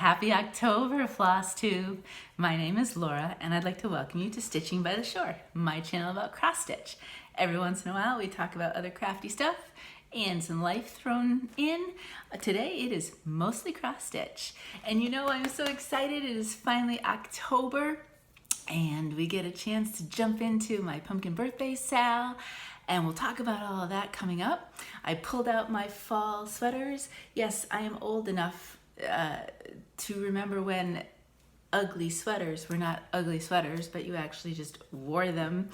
Happy October, Flosstube! My name is Laura, and I'd like to welcome you to Stitching by the Shore, my channel about cross stitch. Every once in a while, we talk about other crafty stuff and some life thrown in. Today, it is mostly cross stitch. And you know, I'm so excited. It is finally October, and we get a chance to jump into my pumpkin birthday sale. And we'll talk about all of that coming up. I pulled out my fall sweaters. Yes, I am old enough to remember when ugly sweaters were not ugly sweaters, but you actually just wore them.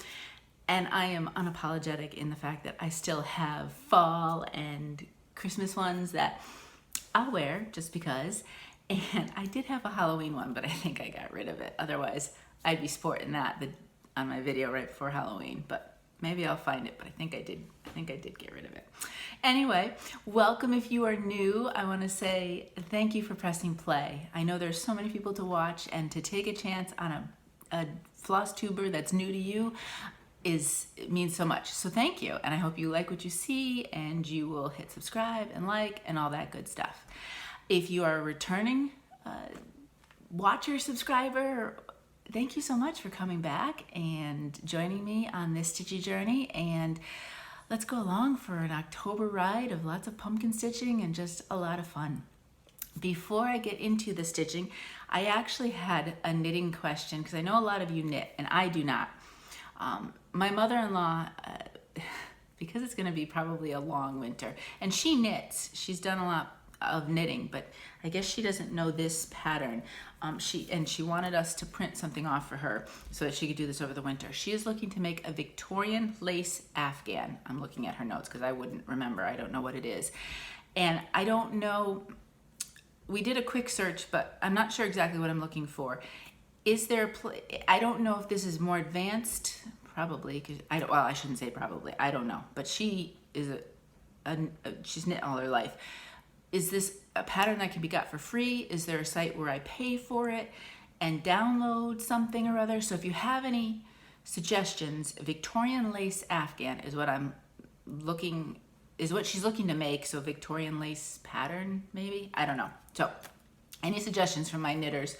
And I am unapologetic in the fact that I still have fall and Christmas ones that I'll wear just because. And I did have a Halloween one, but I think I got rid of it. Otherwise, I'd be sporting that on my video right before Halloween. But maybe I'll find it, but I think I did get rid of it. Anyway, welcome if you are new. I want to say thank you for pressing play. I know there's so many people to watch, and to take a chance on a Flosstuber that's new to you it means so much. So thank you, and I hope you like what you see, and you will hit subscribe and like and all that good stuff. If you are a returning watcher, subscriber, thank you so much for coming back and joining me on this stitchy journey, and let's go along for an October ride of lots of pumpkin stitching and just a lot of fun. Before I get into the stitching, I actually had a knitting question because I know a lot of you knit and I do not. My mother-in-law, because it's going to be probably a long winter, and she knits, she's done a lot of knitting, but I guess she doesn't know this pattern. She wanted us to print something off for her so that she could do this over the winter. She is looking to make a Victorian lace afghan. I'm looking at her notes because I wouldn't remember. I don't know what it is. And I don't know, we did a quick search, but I'm not sure exactly what I'm looking for. Is there, I don't know if this is more advanced, probably, because I shouldn't say probably, I don't know. But she is she's knit all her life. Is this a pattern that can be got for free? Is there a site where I pay for it and download something or other? So if you have any suggestions, Victorian lace afghan is what she's looking to make. So Victorian lace pattern, maybe? I don't know. So any suggestions from my knitters,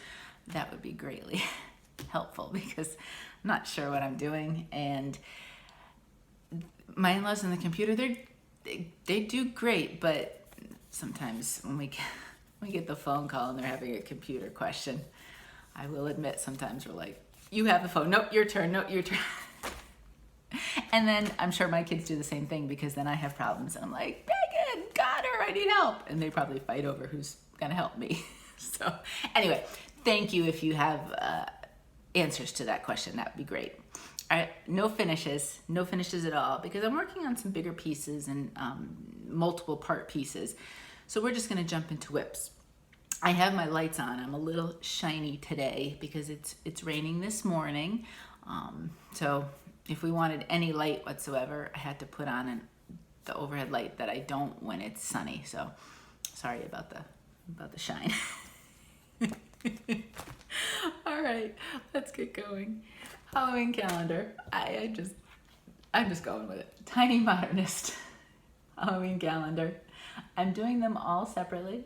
that would be greatly helpful because I'm not sure what I'm doing. And my in-laws on the computer, they do great, but sometimes when we get the phone call and they're having a computer question, I will admit sometimes we're like, you have the phone, nope, your turn, nope, your turn. And then I'm sure my kids do the same thing because then I have problems and I'm like, Megan, got her, I need help. And they probably fight over who's gonna help me. So anyway, thank you if you have answers to that question, that would be great. All right, no finishes at all because I'm working on some bigger pieces and multiple part pieces. So we're just gonna jump into whips. I have my lights on. I'm a little shiny today because it's raining this morning. So if we wanted any light whatsoever, I had to put on the overhead light that I don't when it's sunny. So sorry about the shine. All right, let's get going. Halloween calendar. I'm just going with it. Tiny Modernist Halloween calendar. I'm doing them all separately.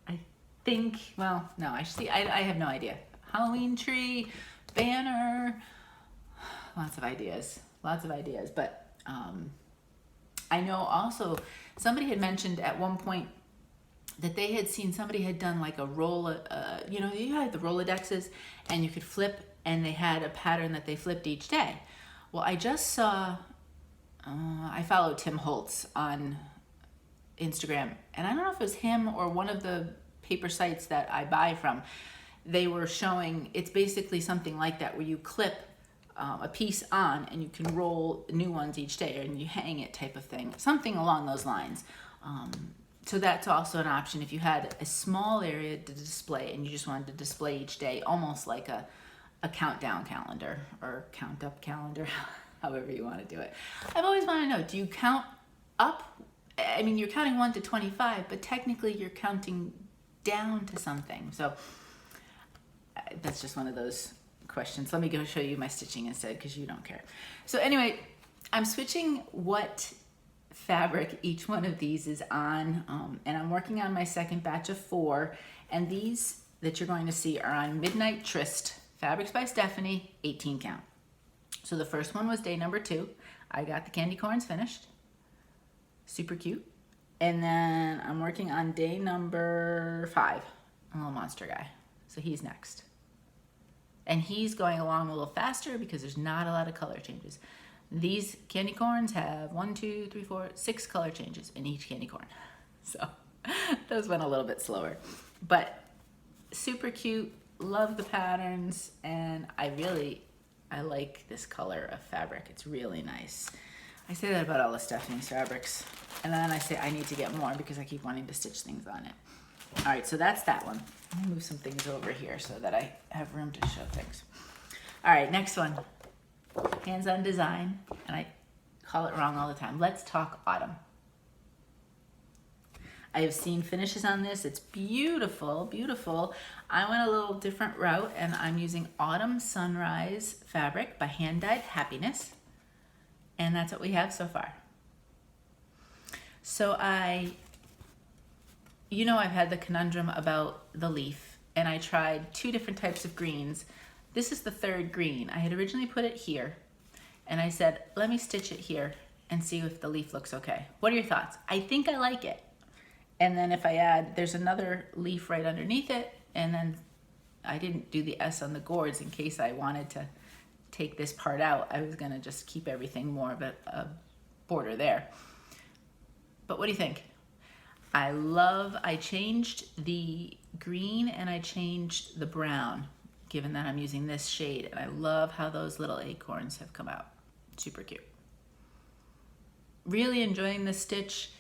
I think, well, no, I have no idea. Halloween tree, banner, lots of ideas, but I know also somebody had mentioned at one point that they had seen somebody had done like a roll, you know, you had the Rolodexes and you could flip, and they had a pattern that they flipped each day. Well, I just saw, I follow Tim Holtz on Instagram, and I don't know if it was him or one of the paper sites that I buy from. They were showing, it's basically something like that where you clip a piece on and you can roll new ones each day, and you hang it type of thing, something along those lines. So that's also an option if you had a small area to display and you just wanted to display each day, almost like a countdown calendar or count up calendar, however you want to do it. I've always wanted to know, do you count up? I mean, you're counting 1 to 25, but technically you're counting down to something. So that's just one of those questions. Let me go show you my stitching instead because you don't care. So anyway, I'm switching what fabric each one of these is on, and I'm working on my second batch of 4, and these that you're going to see are on Midnight Tryst, Fabrics by Stephanie, 18 count. So the first one was day number 2. I got the candy corns finished, super cute. And then I'm working on day number 5, a little monster guy. So he's next. And he's going along a little faster because there's not a lot of color changes. These candy corns have 6 color changes in each candy corn. So those went a little bit slower, but super cute. Love the patterns, and I like this color of fabric. It's really nice. I say that about all the Stephanie's fabrics, and then I say I need to get more because I keep wanting to stitch things on it. All right, so that's that one. I'm gonna move some things over here so that I have room to show things. All right, next one. Hands-on design, and I call it wrong all the time. Let's talk autumn. I have seen finishes on this. It's beautiful, beautiful. I went a little different route, and I'm using Autumn Sunrise fabric by Hand Dyed Happiness, and that's what we have so far. So I've had the conundrum about the leaf, and I tried 2 different types of greens. This is the 3rd green. I had originally put it here, and I said, let me stitch it here and see if the leaf looks okay. What are your thoughts? I think I like it. And then if I add, there's another leaf right underneath it, and then I didn't do the S on the gourds in case I wanted to take this part out. I was gonna just keep everything more of a border there. But what do you think? I changed the green and I changed the brown, given that I'm using this shade, and I love how those little acorns have come out. Super cute. Really enjoying this stitch.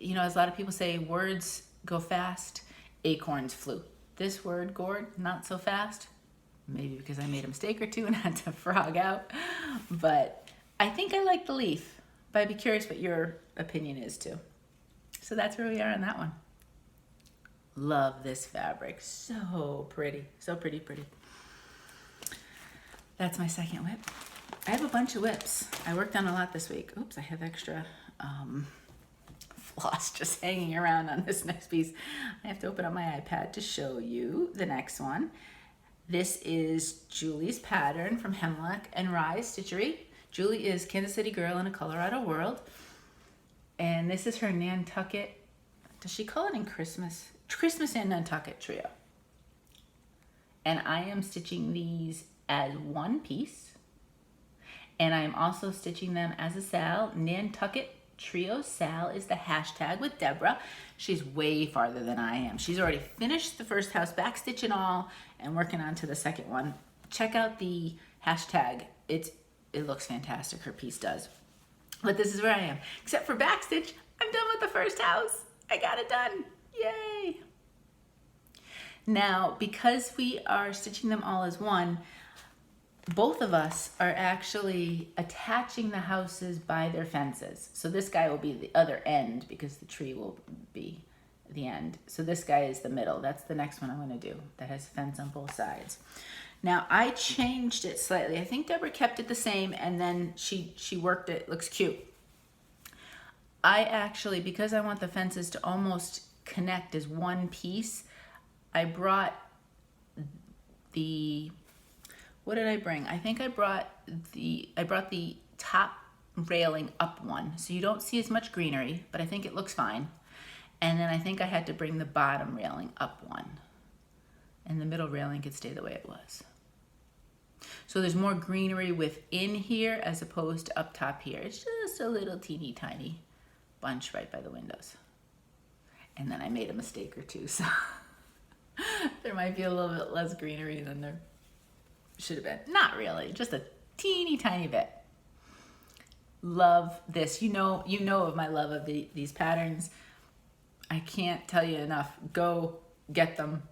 You know, as a lot of people say, words go fast, acorns flew. This word, gourd, not so fast. Maybe because I made a mistake or 2 and had to frog out. But I think I like the leaf. But I'd be curious what your opinion is too. So that's where we are on that one. Love this fabric. So pretty. So pretty, pretty. That's my second whip. I have a bunch of whips. I worked on a lot this week. Oops, I have extra floss just hanging around on this next piece. I have to open up my iPad to show you the next one. This is Julie's pattern from Hemlock and Rye Stitchery. Julie is Kansas City girl in a Colorado world. And this is her nantucket. Does she call it in Christmas? Christmas and nantucket trio. And I am stitching these as one piece. And I'm also stitching them as a sal. Nantucket Trio Sal is the hashtag with Deborah. She's way farther than I am. She's already finished the first house, backstitch and all, and working on to the second one. Check out the hashtag. It looks fantastic. Her piece does. But this is where I am. Except for backstitch, I'm done with the first house. I got it done. Yay! Now, because we are stitching them all as one, both of us are actually attaching the houses by their fences. So this guy will be the other end because the tree will be the end. So this guy is the middle. That's the next one I'm going to do that has a fence on both sides. Now I changed it slightly. I think Deborah kept it the same, and then she worked it. Looks cute. I actually, because I want the fences to almost connect as one piece, I brought the, what did I bring? I think I brought the top railing up one, so you don't see as much greenery, but I think it looks fine. And then I think I had to bring the bottom railing up one, and the middle railing could stay the way it was. So there's more greenery within here as opposed to up top here. It's just a little teeny tiny bunch right by the windows. And then I made a mistake or two, so there might be a little bit less greenery than there should have been. Not really, just a teeny tiny bit. Love this. You know of my love of these patterns. I can't tell you enough. Go get them.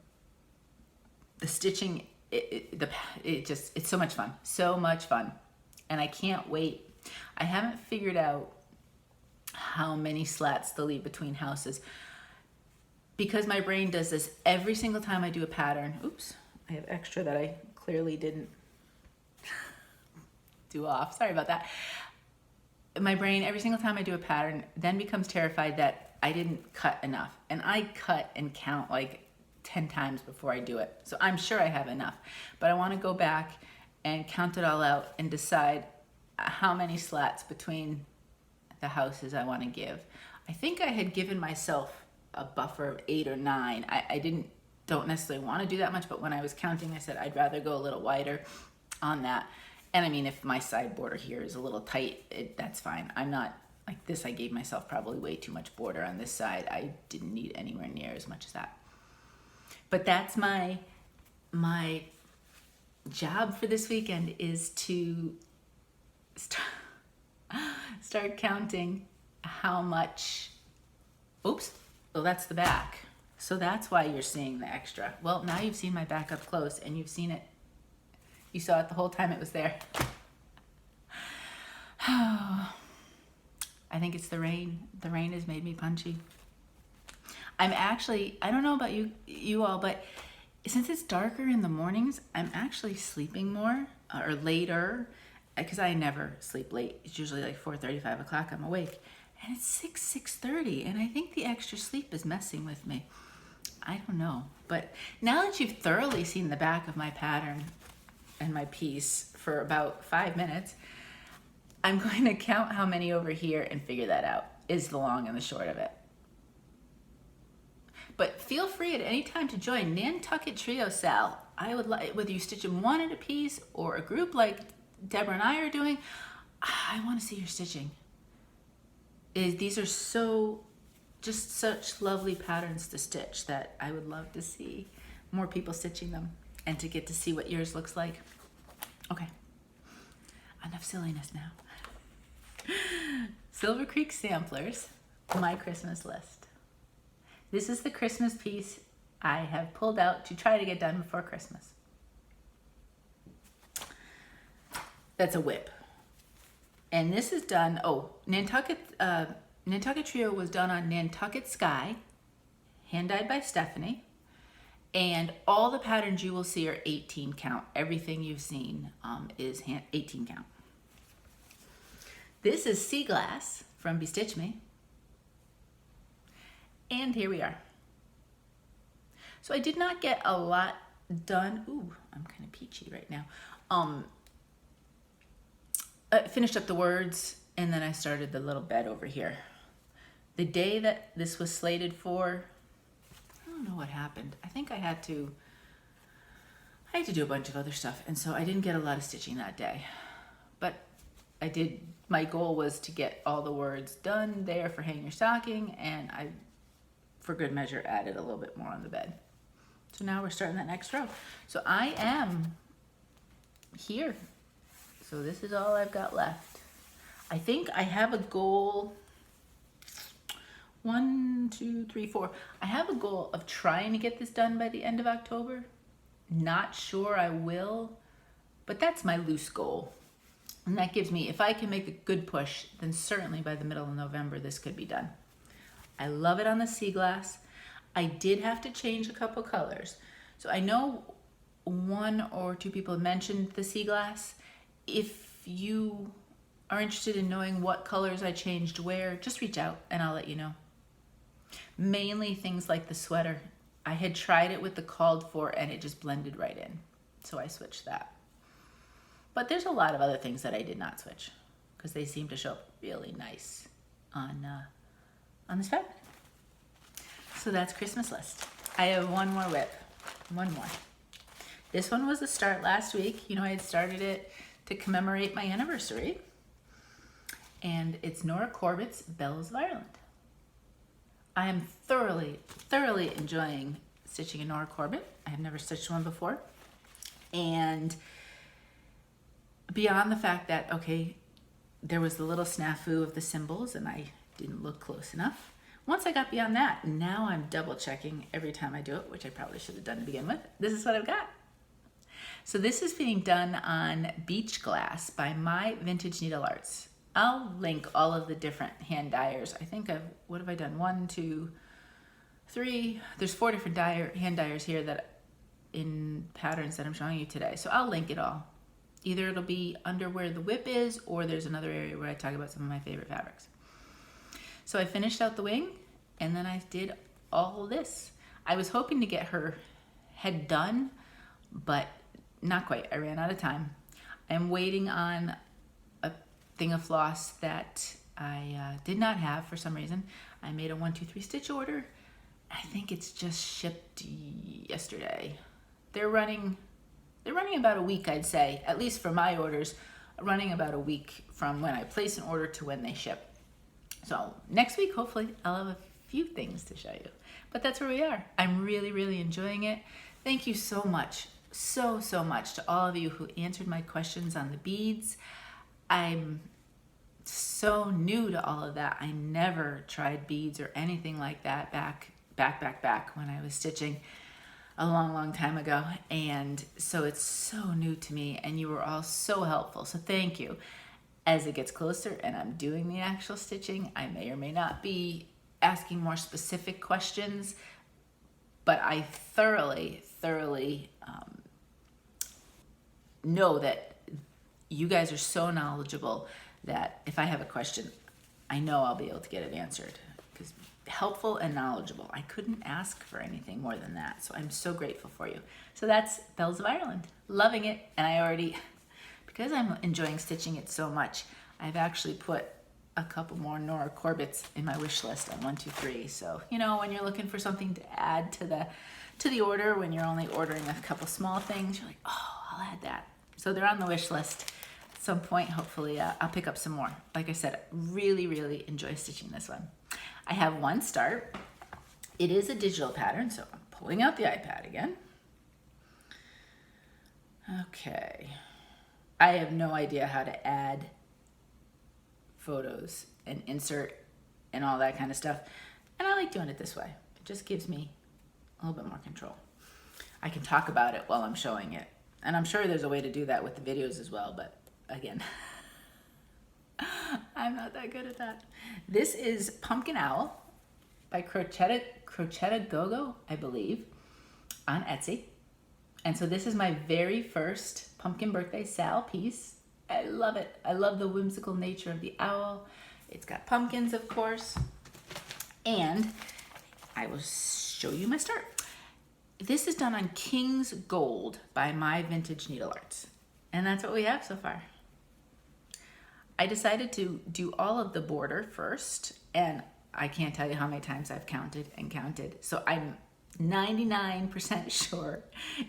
The stitching, it's so much fun. So much fun. And I can't wait. I haven't figured out how many slats to leave between houses, because my brain does this every single time I do a pattern. Oops, I have extra that I clearly didn't do off. Sorry about that. my brain, every single time I do a pattern, then becomes terrified that I didn't cut enough. And I cut and count like 10 times before I do it. So I'm sure I have enough, but I want to go back and count it all out and decide how many slats between the houses I want to give. I think I had given myself a buffer of 8 or 9. I don't necessarily want to do that much, but when I was counting, I said I'd rather go a little wider on that. And I mean, if my side border here is a little tight, that's fine. I'm not like this. I gave myself probably way too much border on this side. I didn't need anywhere near as much as that. But that's my job for this weekend, is to start counting how much. Oops. Well, that's the back. So that's why you're seeing the extra. Well, now you've seen my back up close, and you've seen it. You saw it the whole time it was there. I think it's the rain. The rain has made me punchy. I'm actually, I don't know about you all, but since it's darker in the mornings, I'm actually sleeping more or later, because I never sleep late. It's usually like 4:30, 5 o'clock I'm awake. And it's 6:30, and I think the extra sleep is messing with me. I don't know. But now that you've thoroughly seen the back of my pattern and my piece for about 5 minutes, I'm going to count how many over here and figure that out, is the long and the short of it. But feel free at any time to join Nantucket Trio Sal. I would like, whether you stitch them one at a piece or a group like Deborah and I are doing, I want to see your stitching. These are just such lovely patterns to stitch that I would love to see more people stitching them and to get to see what yours looks like. Okay, enough silliness now. Silver Creek Samplers, my Christmas list. This is the Christmas piece I have pulled out to try to get done before Christmas. That's a whip. And this is done, Nantucket Trio was done on Nantucket Sky, hand-dyed by Stephanie. And all the patterns you will see are 18 count. Everything you've seen is 18 count. This is Seaglass from Bestitchme. And here we are. So I did not get a lot done. Ooh, I'm kind of peachy right now. I finished up the words, and then I started the little bed over here. The day that this was slated for, I don't know what happened. I think I had to do a bunch of other stuff, and so I didn't get a lot of stitching that day. But I did, my goal was to get all the words done there for hang your stocking, and I, for good measure, added a little bit more on the bed. So now we're starting that next row. So I am here. So this is all I've got left. I think I have a goal, 1, 2, 3, 4. I have a goal of trying to get this done by the end of October. Not sure I will, but that's my loose goal. And that gives me, if I can make a good push, then certainly by the middle of November, this could be done. I love it on the Seaglass. I did have to change a couple colors. So I know 1 or 2 people have mentioned the Seaglass. If you are interested in knowing what colors I changed where, just reach out and I'll let you know. Mainly things like the sweater. I had tried it with the called for and it just blended right in. So I switched that. But there's a lot of other things that I did not switch because they seem to show up really nice on this fabric. So that's Christmas list. I have one more whip, one more. This one was the start last week. You know, I had started it to commemorate my anniversary. And it's Nora Corbett's Bells of Ireland. I am thoroughly enjoying stitching a Nora Corbett. I have never stitched one before. And beyond the fact that, okay, there was the little snafu of the symbols and I didn't look close enough. Once I got beyond that, now I'm double checking every time I do it, which I probably should have done to begin with. This is what I've got. So this is being done on beach glass by My Vintage Needlearts. I'll link all of the different hand dyers. I think what have I done? 1, 2, 3. There's 4 different hand dyers here that in patterns that I'm showing you today. So I'll link it all. Either it'll be under where the whip is, or there's another area where I talk about some of my favorite fabrics. So I finished out the wing, and then I did all this. I was hoping to get her head done, but not quite. I ran out of time. I'm waiting on a thing of floss that I did not have for some reason. I made a 1, 2, 3 stitch order. I think it's just shipped yesterday. They're running about a week, I'd say, at least for my orders, running about a week from when I place an order to when they ship. So next week, hopefully, I'll have a few things to show you. But that's where we are. I'm really, really enjoying it. Thank you so much, so much to all of you who answered my questions on the beads. I'm so new to all of that. I never tried beads or anything like that back when I was stitching a long time ago. And so it's so new to me, and you were all so helpful. So thank you. As it gets closer and I'm doing the actual stitching, I may or may not be asking more specific questions, but I thoroughly know that you guys are so knowledgeable that if I have a question, I know I'll be able to get it answered, because helpful and knowledgeable. I couldn't ask for anything more than that. So I'm so grateful for you. So that's Bells of Ireland. Loving it. And I already, because I'm enjoying stitching it so much, I've actually put a couple more Nora Corbetts in my wish list on 1, 2, 3. So, you know, when you're looking for something to add to the order, when you're only ordering a couple small things, you're like, oh, I'll add that. So they're on the wish list. At some point, hopefully, I'll pick up some more. Like I said, really enjoy stitching this one. I have one start. It is a digital pattern, so I'm pulling out the iPad again. Okay. I have no idea how to add photos and insert and all that kind of stuff. And I like doing it this way. It just gives me a little bit more control. I can talk about it while I'm showing it. And I'm sure there's a way to do that with the videos as well, but again, I'm not that good at that. This is Pumpkin Owl by Crocette Gogo, I believe, on Etsy. And so this is my very first Pumpkin Birthdaysal piece. I love it. I love the whimsical nature of the owl. It's got pumpkins, of course. And I will show you my start. This is done on King's Gold by My Vintage Needlearts. And that's what we have so far. I decided to do all of the border first, and I can't tell you how many times I've counted and counted. So I'm 99% sure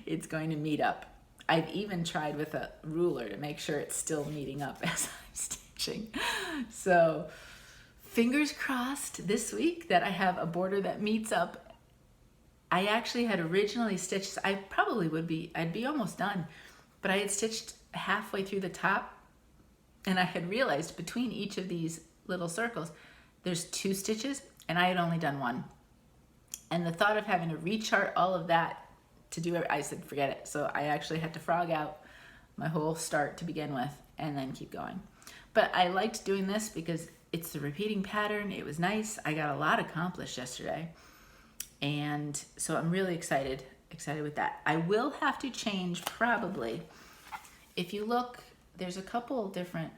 it's going to meet up. I've even tried with a ruler to make sure it's still meeting up as I'm stitching. So fingers crossed this week that I have a border that meets up. I actually had originally stitched, I'd be almost done, but I had stitched halfway through the top, and I had realized between each of these little circles, there's 2 stitches, and I had only done 1. And the thought of having to rechart all of that to do it, I said, forget it. So I actually had to frog out my whole start to begin with and then keep going. But I liked doing this because it's the repeating pattern. It was nice. I got a lot accomplished yesterday. And so I'm really excited with that. I will have to change probably. If you look, there's a couple different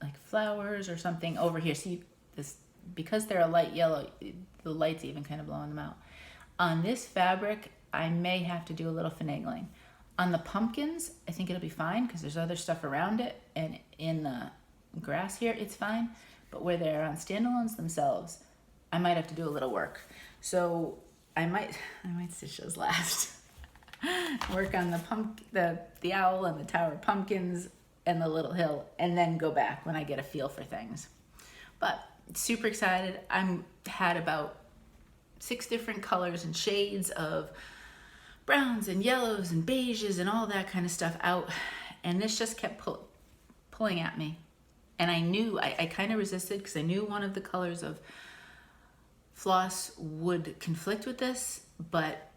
like flowers or something over here. See this, because they're a light yellow, the light's even kind of blowing them out. On this fabric, I may have to do a little finagling. On the pumpkins, I think it'll be fine because there's other stuff around it, and in the grass here, it's fine. But where they're on standalones themselves, I might have to do a little work. So I might stitch those last. Work on the owl and the tower of pumpkins and the little hill, and then go back when I get a feel for things. But super excited. Had about 6 different colors and shades of browns and yellows and beiges and all that kind of stuff out, and this just kept pulling at me. And I knew, I kind of resisted because I knew one of the colors of floss would conflict with this, but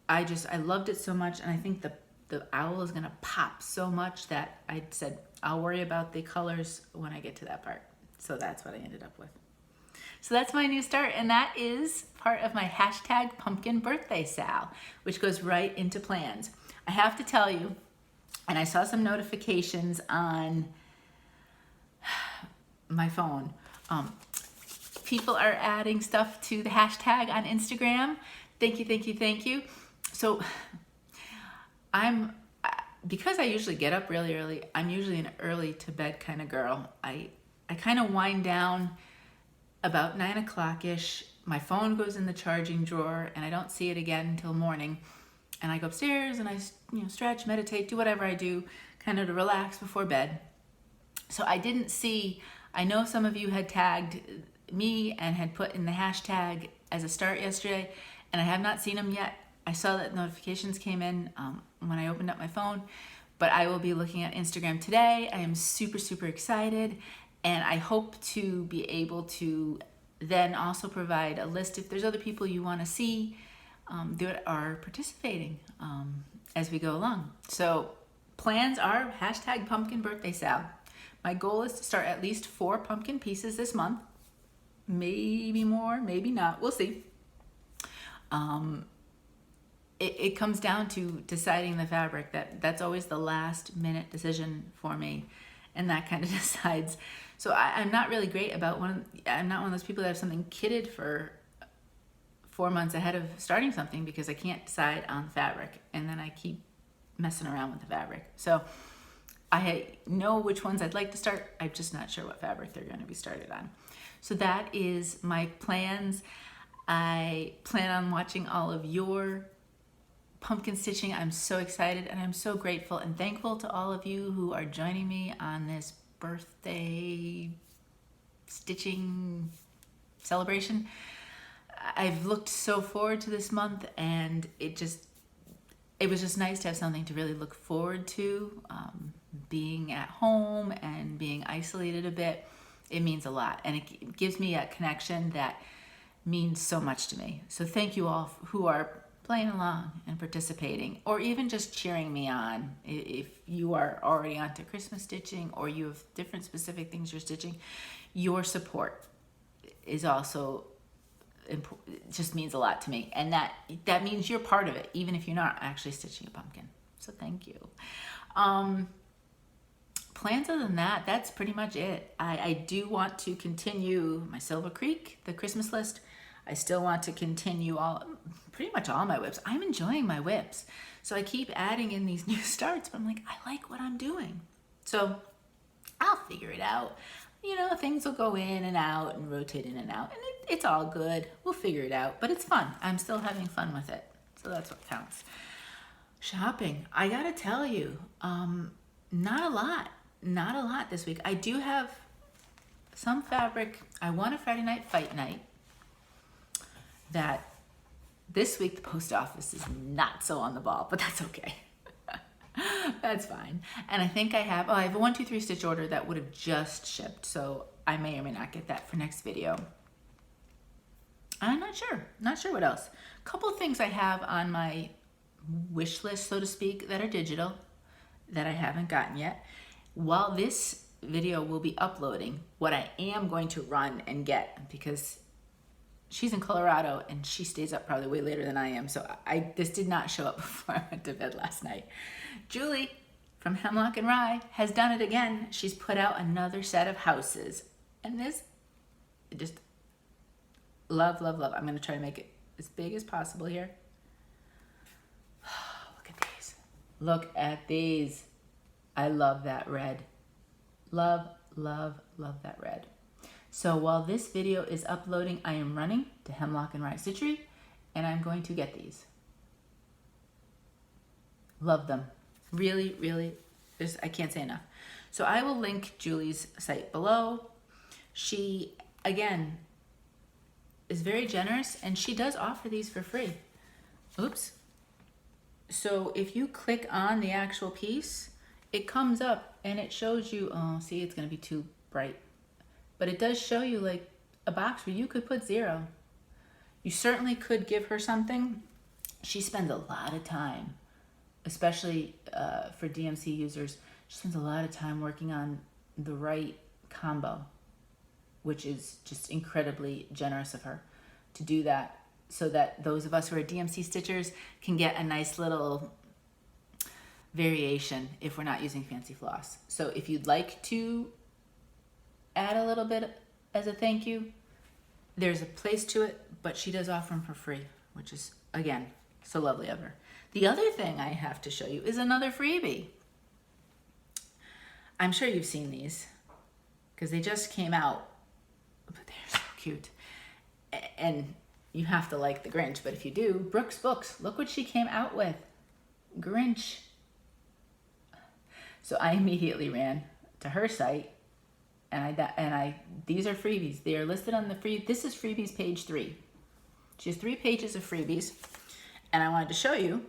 I loved it so much, and I think the owl is gonna pop so much that I said, I'll worry about the colors when I get to that part. So that's what I ended up with. So that's my new start, and that is part of my hashtag pumpkin birthday sal, which goes right into plans. I have to tell you, and I saw some notifications on my phone. People are adding stuff to the hashtag on Instagram. Thank you, thank you, thank you. So because I usually get up really early, I'm usually an early to bed kind of girl. I kind of wind down about 9 o'clock-ish. My phone goes in the charging drawer and I don't see it again until morning. And I go upstairs and I stretch, meditate, do whatever I do kind of to relax before bed. So I didn't see, I know some of you had tagged me and had put in the hashtag as a start yesterday, and I have not seen them yet. I saw that notifications came in when I opened up my phone, but I will be looking at Instagram today. I am super, super excited, and I hope to be able to then also provide a list if there's other people you want to see that are participating as we go along. So plans are hashtag pumpkinbirthdaysal. My goal is to start at least 4 pumpkin pieces this month. Maybe more, maybe not. We'll see. It comes down to deciding the fabric. That's always the last minute decision for me, and that kind of decides. So I'm not really great about I'm not one of those people that have something kitted for 4 months ahead of starting something, because I can't decide on the fabric, and then I keep messing around with the fabric. So I know which ones I'd like to start. I'm just not sure what fabric they're going to be started on. So that is my plans. I plan on watching all of your pumpkin stitching. I'm so excited, and I'm so grateful and thankful to all of you who are joining me on this birthday stitching celebration. I've looked so forward to this month, and it was just nice to have something to really look forward to. Being at home and being isolated a bit, it means a lot, and it gives me a connection that means so much to me. So thank you all who are playing along and participating, or even just cheering me on. If you are already onto Christmas stitching, or you have different specific things you're stitching, your support is also important. It just means a lot to me, and that means you're part of it, even if you're not actually stitching a pumpkin. So thank you. Plans other than that, that's pretty much it. I do want to continue my Silver Creek, the Christmas list. I still want to continue pretty much all my whips. I'm enjoying my whips. So I keep adding in these new starts, but I'm like, I like what I'm doing. So I'll figure it out. Things will go in and out and rotate in and out, and it's all good. We'll figure it out, but it's fun. I'm still having fun with it. So that's what counts. Shopping, I gotta tell you, not a lot this week. I do have some fabric. I won a Friday night fight night that this week the post office is not so on the ball, but that's okay. That's fine. And I think I have a 1, 2, 3 stitch order that would have just shipped, so I may or may not get that for next video. I'm not sure what else. A couple of things I have on my wish list, so to speak, that are digital that I haven't gotten yet. While this video will be uploading, what I am going to run and get, because she's in Colorado and she stays up probably way later than I am, so this did not show up before I went to bed last night. Julie from Hemlock and Rye has done it again. She's put out another set of houses, and this, just love. I'm going to try to make it as big as possible here. Look at these. I love that red. Love that red. So while this video is uploading, I am running to Hemlock and Rye Stitchery, and I'm going to get these. Love them. Really, I can't say enough. So I will link Julie's site below. She, again, is very generous, and she does offer these for free. Oops. So if you click on the actual piece, it comes up and it shows you, oh, see, it's going to be too bright, but it does show you like a box where you could put 0. You certainly could give her something. She spends a lot of time, especially for DMC users. She spends a lot of time working on the right combo, which is just incredibly generous of her to do that, so that those of us who are DMC stitchers can get a nice little variation if we're not using fancy floss. So if you'd like to add a little bit as a thank you, there's a place to it, but she does offer them for free, which is, again, so lovely of her. The other thing I have to show you is another freebie. I'm sure you've seen these because they just came out, but they're so cute. And you have to like the Grinch, but if you do, Brooke's Books, look what she came out with. Grinch. So I immediately ran to her site, and these are freebies. They are listed on the this is freebies page 3. She has 3 pages of freebies, and I wanted to show you,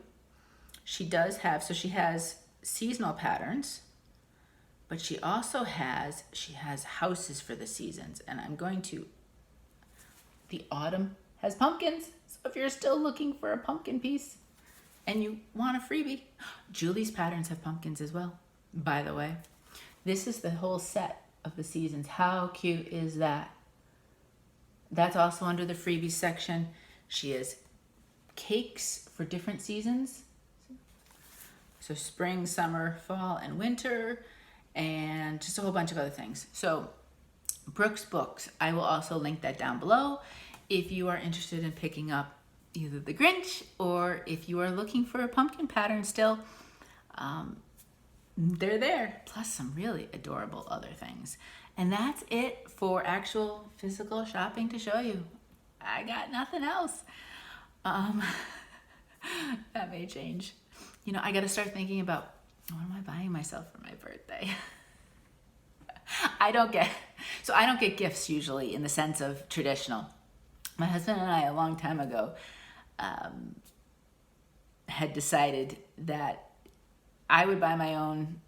she does have, so she has seasonal patterns, but she also has, houses for the seasons, and I'm going to, the autumn has pumpkins, so if you're still looking for a pumpkin piece and you want a freebie, Julie's patterns have pumpkins as well, by the way. This is the whole set of the seasons. How cute is that? That's also under the freebies section. She has cakes for different seasons. So spring, summer, fall, and winter, and just a whole bunch of other things. So Brooke's Books, I will also link that down below if you are interested in picking up either the Grinch or if you are looking for a pumpkin pattern still. They're there, plus some really adorable other things. And that's it for actual physical shopping to show you. I got nothing else. That may change. You know, I got to start thinking about, what am I buying myself for my birthday? I don't get gifts usually in the sense of traditional. My husband and I, a long time ago, had decided that I would buy my own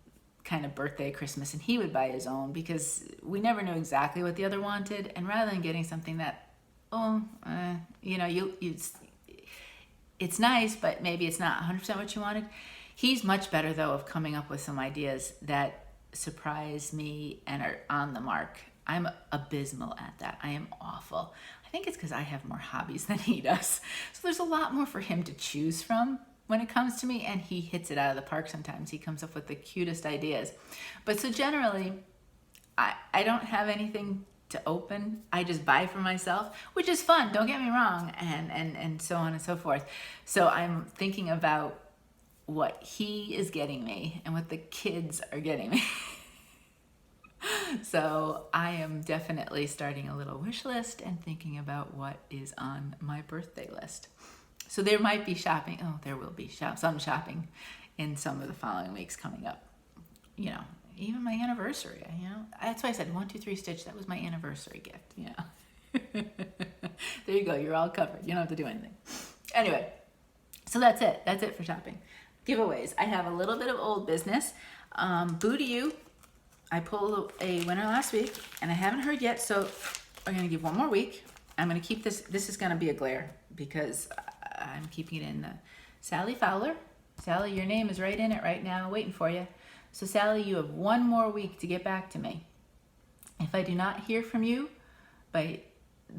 kind of birthday, Christmas, and he would buy his own, because we never knew exactly what the other wanted. And rather than getting something that, it's nice, but maybe it's not 100% what you wanted. He's much better, though, of coming up with some ideas that surprise me and are on the mark. I'm abysmal at that. I am awful. I think it's because I have more hobbies than he does. So there's a lot more for him to choose from when it comes to me, and he hits it out of the park sometimes. He comes up with the cutest ideas. But so generally, I don't have anything to open. I just buy for myself, which is fun, don't get me wrong, and so on and so forth. So I'm thinking about what he is getting me and what the kids are getting me. So I am definitely starting a little wish list and thinking about what is on my birthday list. So there might be shopping. Oh, there will be some shopping in some of the following weeks coming up. You know, even my anniversary, that's why I said 1, 2, 3 stitch. That was my anniversary gift, There you go. You're all covered. You don't have to do anything. Anyway, so that's it. That's it for shopping. Giveaways. I have a little bit of old business. Boo to you. I pulled a winner last week, and I haven't heard yet, so I'm going to give one more week. I'm going to keep this. This is going to be a glare because I'm keeping it in the Sally Fowler. Sally, your name is right in it right now, waiting for you. So Sally, you have one more week to get back to me. If I do not hear from you by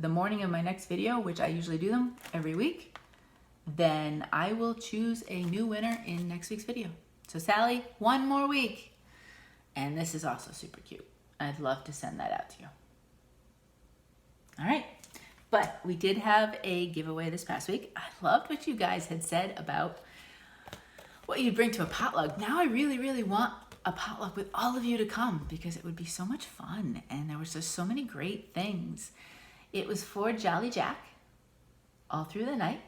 the morning of my next video, which I usually do them every week, then I will choose a new winner in next week's video. So Sally, one more week. And this is also super cute. I'd love to send that out to you. All right. But we did have a giveaway this past week. I loved what you guys had said about what you'd bring to a potluck. Now I really, really want a potluck with all of you to come because it would be so much fun. And there was just so many great things. It was for Jolly Jack all through the night.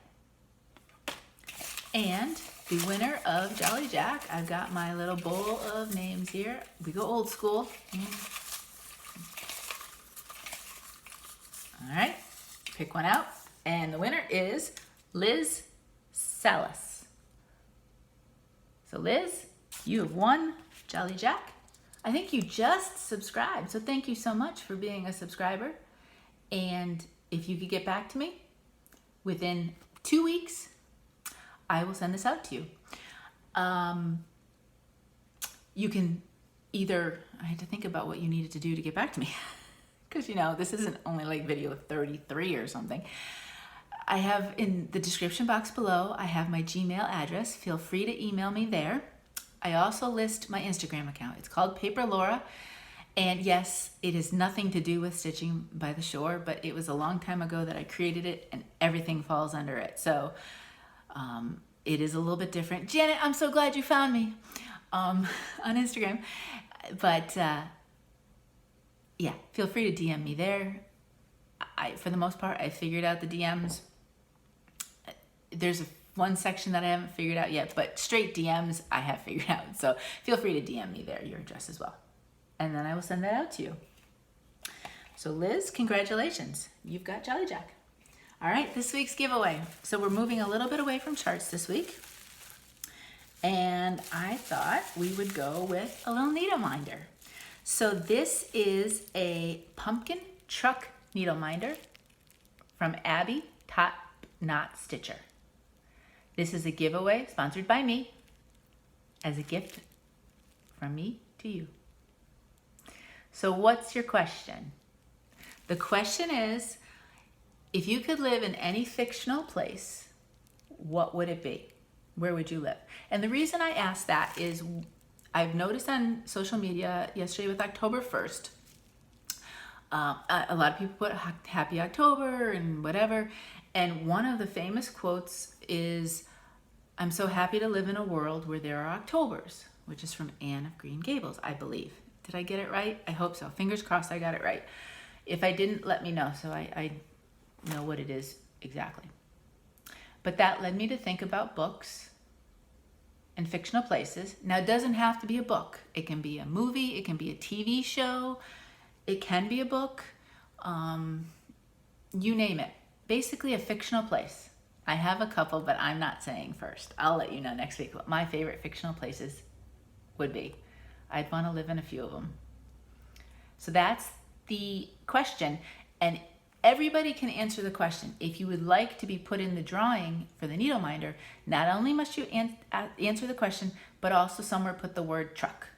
And the winner of Jolly Jack, I've got my little bowl of names here. We go old school. All right, pick one out. And the winner is Liz Salas. So Liz, you have won Jolly Jack. I think you just subscribed, so thank you so much for being a subscriber. And if you could get back to me within 2 weeks, I will send this out to you. You can either, I had to think about what you needed to do to get back to me because this isn't only like video 33 or something. I have in the description box below, I have my Gmail address. Feel free to email me there. I also list my Instagram account. It's called Paper Laura. And yes, it has nothing to do with Stitching by the Shore, but it was a long time ago that I created it and everything falls under it. So it is a little bit different. Janet, I'm so glad you found me on Instagram. But yeah, feel free to DM me there. For the most part, I figured out the DMs. There's one section that I haven't figured out yet, but straight DMs I have figured out. So feel free to DM me there, your address as well. And then I will send that out to you. So Liz, congratulations. You've got Jolly Jack. All right, this week's giveaway. So we're moving a little bit away from charts this week. And I thought we would go with a little needle minder. So this is a pumpkin truck needle minder from Abby Top Knot Stitcher. This is a giveaway sponsored by me as a gift from me to you. So what's your question? The question is, if you could live in any fictional place, what would it be? Where would you live? And the reason I ask that is I've noticed on social media yesterday with October 1st, a lot of people put Happy October and whatever. And one of the famous quotes is, I'm so happy to live in a world where there are Octobers, which is from Anne of Green Gables, I believe. Did I get it right? I hope so. Fingers crossed I got it right. If I didn't, let me know so I know what it is exactly. But that led me to think about books and fictional places. Now, it doesn't have to be a book. It can be a movie. It can be a TV show. It can be a book. You name it. Basically a fictional place. I have a couple, but I'm not saying first. I'll let you know next week what my favorite fictional places would be. I'd want to live in a few of them. So that's the question. And everybody can answer the question. If you would like to be put in the drawing for the needle minder, not only must you answer the question, but also somewhere put the word truck.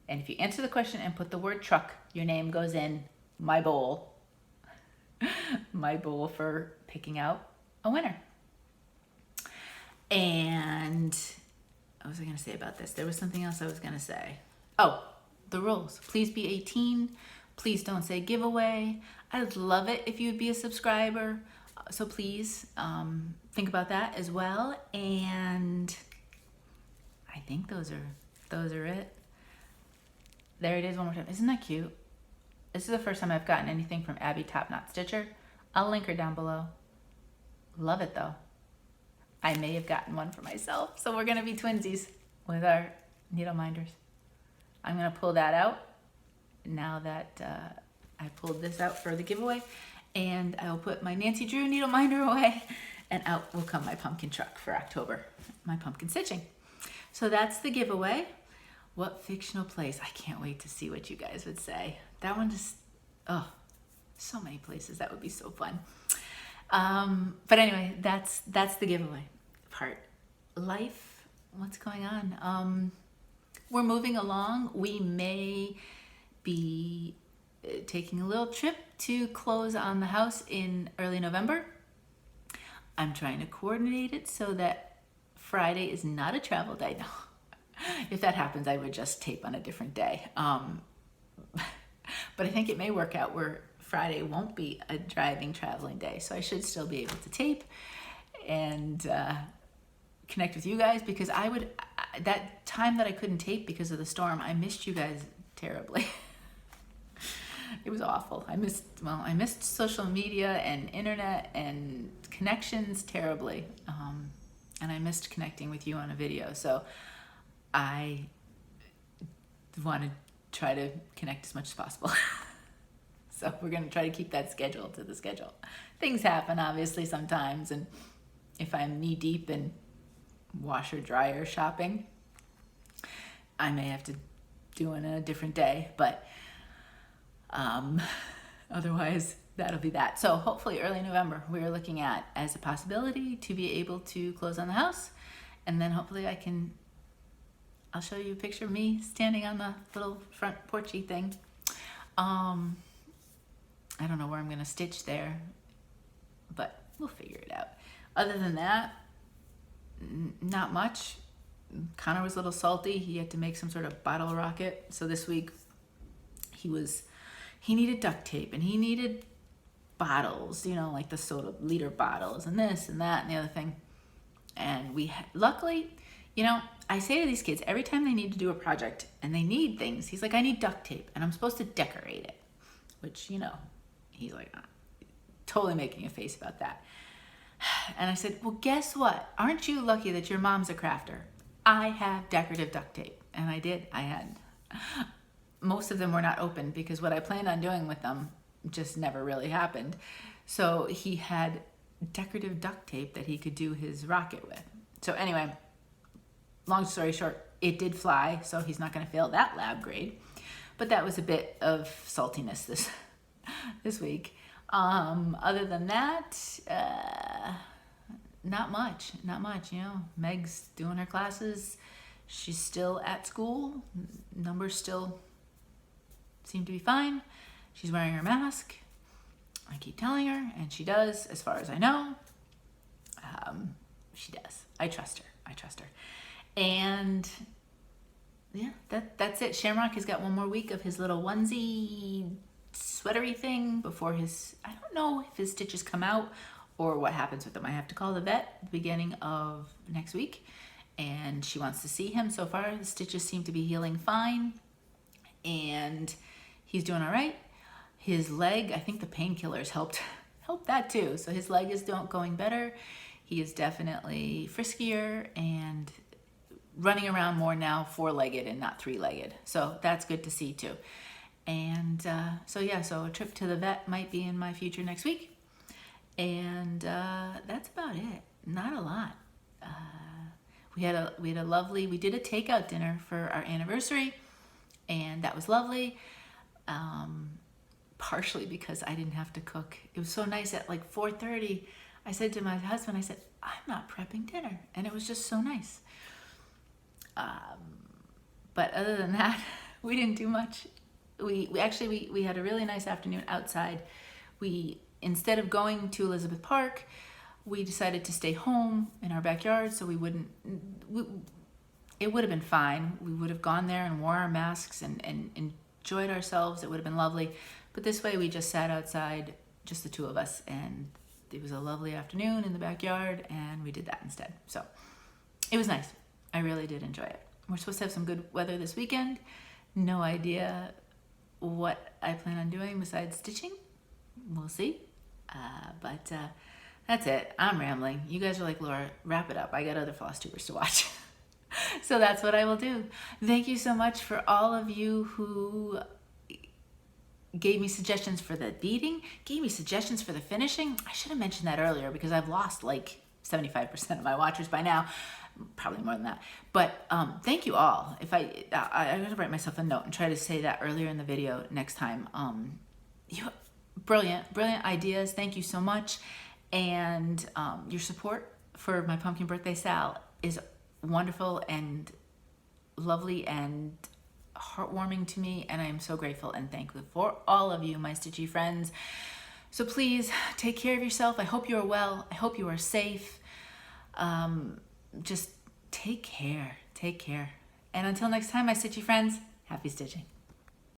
And if you answer the question and put the word truck, your name goes in my bowl. My bowl for picking out a winner. And what was I going to say about this? There was something else I was going to say. Oh, the rules. Please be 18. Please don't say giveaway. I'd love it if you'd be a subscriber. So please think about that as well. And I think those are it. There it is one more time. Isn't that cute? This is the first time I've gotten anything from Abby Top Knot Stitcher. I'll link her down below. Love it though. I may have gotten one for myself. So we're going to be twinsies with our needle minders. I'm going to pull that out now that I pulled this out for the giveaway. And I'll put my Nancy Drew needle minder away. And out will come my pumpkin truck for October. My pumpkin stitching. So that's the giveaway. What fictional place? I can't wait to see what you guys would say. That one just, oh, so many places. That would be so fun. But anyway, that's the giveaway part. Life, what's going on? We're moving along. We may be taking a little trip to close on the house in early November. I'm trying to coordinate it so that Friday is not a travel day. No. If that happens, I would just tape on a different day. But I think it may work out where Friday won't be a traveling day. So I should still be able to tape and connect with you guys, because that time that I couldn't tape because of the storm, I missed you guys terribly. It was awful. I missed social media and internet and connections terribly. And I missed connecting with you on a video. So I want to try to connect as much as possible. So we're going to try to keep that schedule to the schedule. Things happen, obviously, sometimes. And if I'm knee deep in washer dryer shopping, I may have to do it on a different day. But otherwise, that'll be that. So hopefully early November, we're looking at as a possibility to be able to close on the house. And then hopefully I'll show you a picture of me standing on the little front porchy thing. I don't know where I'm going to stitch there, but we'll figure it out. Other than that, not much. Connor was a little salty. He had to make some sort of bottle rocket. So this week he needed duct tape and he needed bottles, you know, like the soda liter bottles and this and that and the other thing. And luckily, you know, I say to these kids every time they need to do a project and they need things, he's like, I need duct tape and I'm supposed to decorate it, which, you know, he's like, totally making a face about that. And I said, well, guess what? Aren't you lucky that your mom's a crafter? I have decorative duct tape. And I did. I had. Most of them were not open because what I planned on doing with them just never really happened. So he had decorative duct tape that he could do his rocket with. So anyway, long story short, it did fly, so he's not going to fail that lab grade. But that was a bit of saltiness this week. Other than that, not much, you know. Meg's doing her classes. She's still at school. Numbers still seem to be fine. She's wearing her mask. I keep telling her, and she does, as far as I know. She does. I trust her. And yeah, that's it. Shamrock has got one more week of his little onesie sweatery thing before I don't know if his stitches come out or what happens with them. I have to call the vet at the beginning of next week, and she wants to see him. So far, the stitches seem to be healing fine, and he's doing all right. His leg, I think the painkillers helped that too. So his leg is going better. He is definitely friskier and running around more now, 4-legged and not 3-legged. So that's good to see too. And so a trip to the vet might be in my future next week. And that's about it. Not a lot. We did a takeout dinner for our anniversary, and that was lovely. Partially because I didn't have to cook. It was so nice at like 4:30. I said to my husband, I said, I'm not prepping dinner. And it was just so nice. But other than that, we didn't do much. We had a really nice afternoon outside. Instead of going to Elizabeth Park, we decided to stay home in our backyard so it would have been fine. We would have gone there and wore our masks and enjoyed ourselves. It would have been lovely. But this way we just sat outside, just the two of us, and it was a lovely afternoon in the backyard, and we did that instead. So it was nice. I really did enjoy it. We're supposed to have some good weather this weekend. No idea what I plan on doing besides stitching. We'll see. But that's it. I'm rambling. You guys are like, Laura, wrap it up. I got other Flosstubers to watch. So that's what I will do. Thank you so much for all of you who gave me suggestions for the beading, gave me suggestions for the finishing. I should have mentioned that earlier because I've lost like 75% of my watchers by now. Probably more than that. But thank you all. If I'm going to write myself a note and try to say that earlier in the video next time. Brilliant ideas. Thank you so much. And your support for my pumpkin birthday sal is wonderful and lovely and heartwarming to me, and I am so grateful and thankful for all of you, my stitchy friends. So please take care of yourself. I hope you are well. I hope you are safe. Just take care. And until next time, my stitchy friends, happy stitching.